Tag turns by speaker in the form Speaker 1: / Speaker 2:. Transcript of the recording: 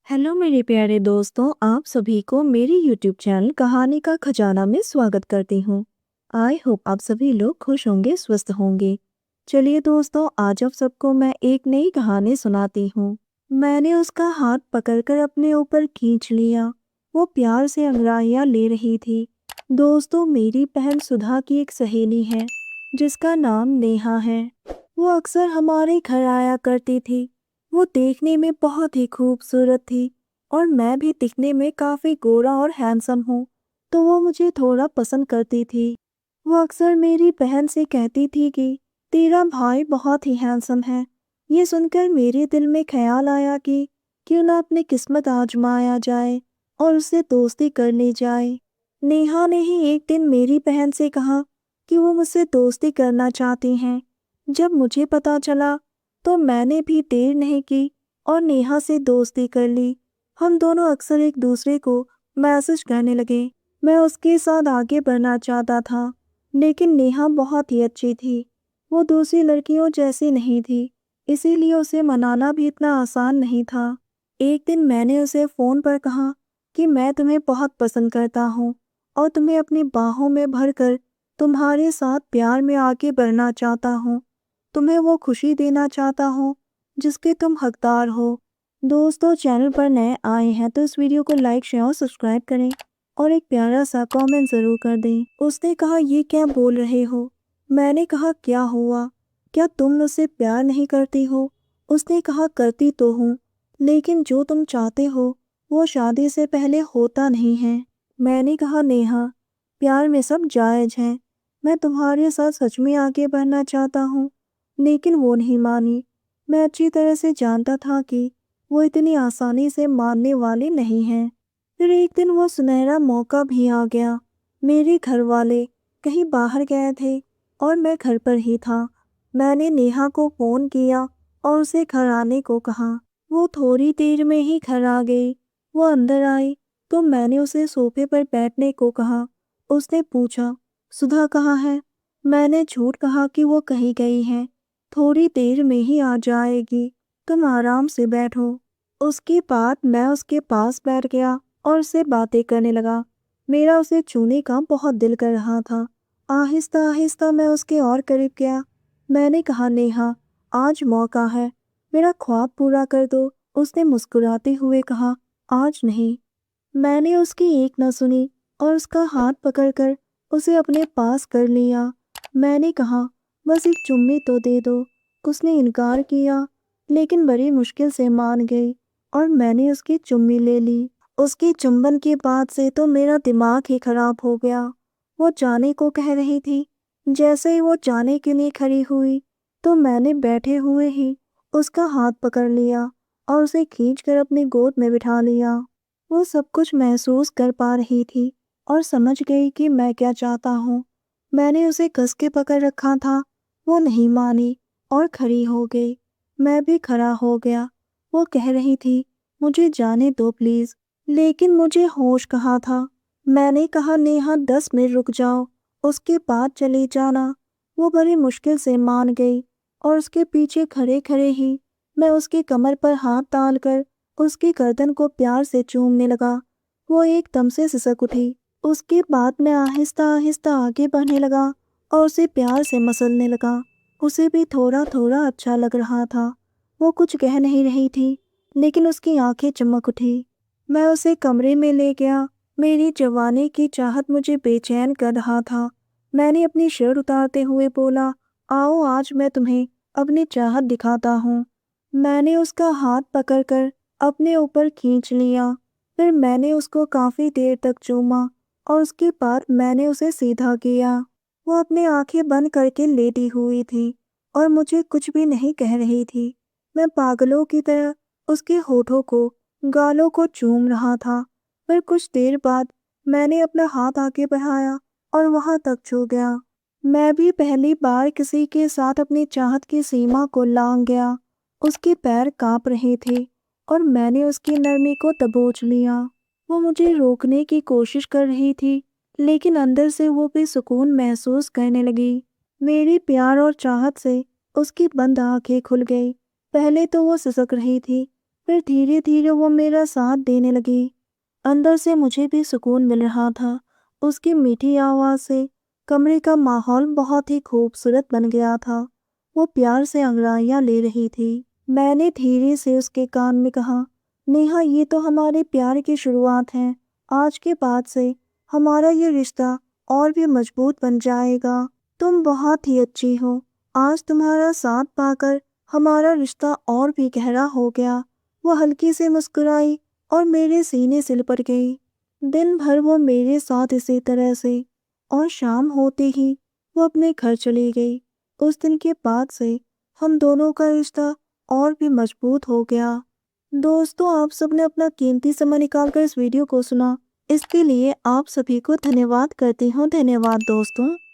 Speaker 1: Hello मेरे प्यारे दोस्तों, आप सभी को मेरी यूट्यूब चैनल कहानी का खजाना में स्वागत करती हूँ। आई होप आप सभी लोग खुश होंगे, स्वस्थ होंगे। चलिए दोस्तों, आज आप सबको मैं एक नई कहानी सुनाती हूँ। मैंने उसका हाथ पकड़कर अपने ऊपर खींच लिया। वो प्यार से अंगड़ाइयाँ ले रही थी। दोस्तों, मेरी बहन सुधा की एक सहेली है जिसका नाम नेहा है। वो अक्सर हमारे घर आया करती थी। वो देखने में बहुत ही खूबसूरत थी और मैं भी दिखने में काफ़ी गोरा और हैंडसम हूँ, तो वो मुझे थोड़ा पसंद करती थी। वो अक्सर मेरी बहन से कहती थी कि तेरा भाई बहुत ही हैंडसम है। ये सुनकर मेरे दिल में ख्याल आया कि क्यों ना अपनी किस्मत आजमाया जाए और उससे दोस्ती कर ली जाए। नेहा ने ही एक दिन मेरी बहन से कहा कि वो मुझसे दोस्ती करना चाहती हैं। जब मुझे पता चला तो मैंने भी देर नहीं की और नेहा से दोस्ती कर ली। हम दोनों अक्सर एक दूसरे को मैसेज करने लगे। मैं उसके साथ आगे बढ़ना चाहता था, लेकिन नेहा बहुत ही अच्छी थी। वो दूसरी लड़कियों जैसी नहीं थी, इसीलिए उसे मनाना भी इतना आसान नहीं था। एक दिन मैंने उसे फ़ोन पर कहा कि मैं तुम्हें बहुत पसंद करता हूँ और तुम्हें अपनी बाहों में भरकर तुम्हारे साथ प्यार में आगे बढ़ना चाहता हूँ। तुम्हें वो खुशी देना चाहता हूँ जिसके तुम हकदार हो। दोस्तों, चैनल पर नए आए हैं तो इस वीडियो को लाइक, शेयर और सब्सक्राइब करें और एक प्यारा सा कमेंट ज़रूर कर दें। उसने कहा, ये क्या बोल रहे हो? मैंने कहा, क्या हुआ? क्या तुम मुझसे प्यार नहीं करती हो? उसने कहा, करती तो हूँ, लेकिन जो तुम चाहते हो वो शादी से पहले होता नहीं है। मैंने कहा, नेहा, प्यार में सब जायज़ है। मैं तुम्हारे साथ सच में आगे बढ़ना चाहता हूँ, लेकिन वो नहीं मानी। मैं अच्छी तरह से जानता था कि वो इतनी आसानी से मानने वाले नहीं हैं। फिर एक दिन वो सुनहरा मौका भी आ गया। मेरे घर वाले कहीं बाहर गए थे और मैं घर पर ही था। मैंने नेहा को फ़ोन किया और उसे घर आने को कहा। वो थोड़ी देर में ही घर आ गई। वो अंदर आई तो मैंने उसे सोफे पर बैठने को कहा। उसने पूछा, सुधा कहाँ है? मैंने झूठ कहा कि वो कहीं गई है, थोड़ी देर में ही आ जाएगी, तुम आराम से बैठो। उसके बाद मैं उसके पास बैठ गया और उससे बातें करने लगा। मेरा उसे छूने का बहुत दिल कर रहा था। आहिस्ता आहिस्ता मैं उसके और करीब गया। मैंने कहा, नेहा, आज मौका है, मेरा ख्वाब पूरा कर दो। उसने मुस्कुराते हुए कहा, आज नहीं। मैंने उसकी एक न सुनी और उसका हाथ पकड़कर उसे अपने पास कर लिया। मैंने कहा, बस एक चुम्मी तो दे दो। उसने इनकार किया, लेकिन बड़ी मुश्किल से मान गई और मैंने उसकी चुम्मी ले ली। उसके चुंबन के बाद से तो मेरा दिमाग ही खराब हो गया। वो जाने को कह रही थी। जैसे ही वो जाने के लिए खड़ी हुई तो मैंने बैठे हुए ही उसका हाथ पकड़ लिया और उसे खींचकर अपनी गोद में बिठा लिया। वो सब कुछ महसूस कर पा रही थी और समझ गई कि मैं क्या चाहता हूँ। मैंने उसे कस के पकड़ रखा था। वो नहीं मानी और खड़ी हो गई। मैं भी खड़ा हो गया। वो कह रही थी, मुझे जाने दो प्लीज़, लेकिन मुझे होश कहाँ था। मैंने कहा, नेहा, 10 मिनट रुक जाओ, उसके बाद चले जाना। वो बड़ी मुश्किल से मान गई और उसके पीछे खड़े खड़े ही मैं उसकी कमर पर हाथ डालकर उसकी गर्दन को प्यार से चूमने लगा। वो एकदम से सिसक उठी। उसके बाद मैं आहिस्ता आहिस्ता आगे बढ़ने लगा और उसे प्यार से मसलने लगा। उसे भी थोड़ा थोड़ा अच्छा लग रहा था। वो कुछ कह नहीं रही थी, लेकिन उसकी आंखें चमक उठी। मैं उसे कमरे में ले गया। मेरी जवानी की चाहत मुझे बेचैन कर रहा था। मैंने अपनी शर्ट उतारते हुए बोला, आओ, आज मैं तुम्हें अपनी चाहत दिखाता हूँ। मैंने उसका हाथ पकड़कर अपने ऊपर खींच लिया। फिर मैंने उसको काफ़ी देर तक चूमा और उसके बाद मैंने उसे सीधा किया। वो अपनी आंखें बंद करके लेटी हुई थी और मुझे कुछ भी नहीं कह रही थी। मैं पागलों की तरह उसके होठों को, गालों को चूम रहा था। फिर कुछ देर बाद मैंने अपना हाथ आगे बढ़ाया और वहां तक छू गया। मैं भी पहली बार किसी के साथ अपनी चाहत की सीमा को लांघ गया। उसके पैर कांप रहे थे और मैंने उसकी नरमी को दबोच लिया। वो मुझे रोकने की कोशिश कर रही थी, लेकिन अंदर से वो भी सुकून महसूस करने लगी। मेरी प्यार और चाहत से उसकी बंद आंखें खुल गई। पहले तो वो सिसक रही थी, फिर धीरे धीरे वो मेरा साथ देने लगी। अंदर से मुझे भी सुकून मिल रहा था। उसकी मीठी आवाज़ से कमरे का माहौल बहुत ही खूबसूरत बन गया था। वो प्यार से अंगड़ाइयाँ ले रही थी। मैंने धीरे से उसके कान में कहा, नेहा, ये तो हमारे प्यार की शुरुआत है। आज के बाद से हमारा ये रिश्ता और भी मजबूत बन जाएगा। तुम बहुत ही अच्छी हो। आज तुम्हारा साथ पाकर हमारा रिश्ता और भी गहरा हो गया। वो हल्की से मुस्कुराई और मेरे सीने से लिपट गई। दिन भर वो मेरे साथ इसी तरह से, और शाम होते ही वो अपने घर चली गई। उस दिन के बाद से हम दोनों का रिश्ता और भी मजबूत हो गया। दोस्तों, आप सबने अपना कीमती समय निकालकर इस वीडियो को सुना, इसके लिए आप सभी को धन्यवाद करती हूँ। धन्यवाद दोस्तों।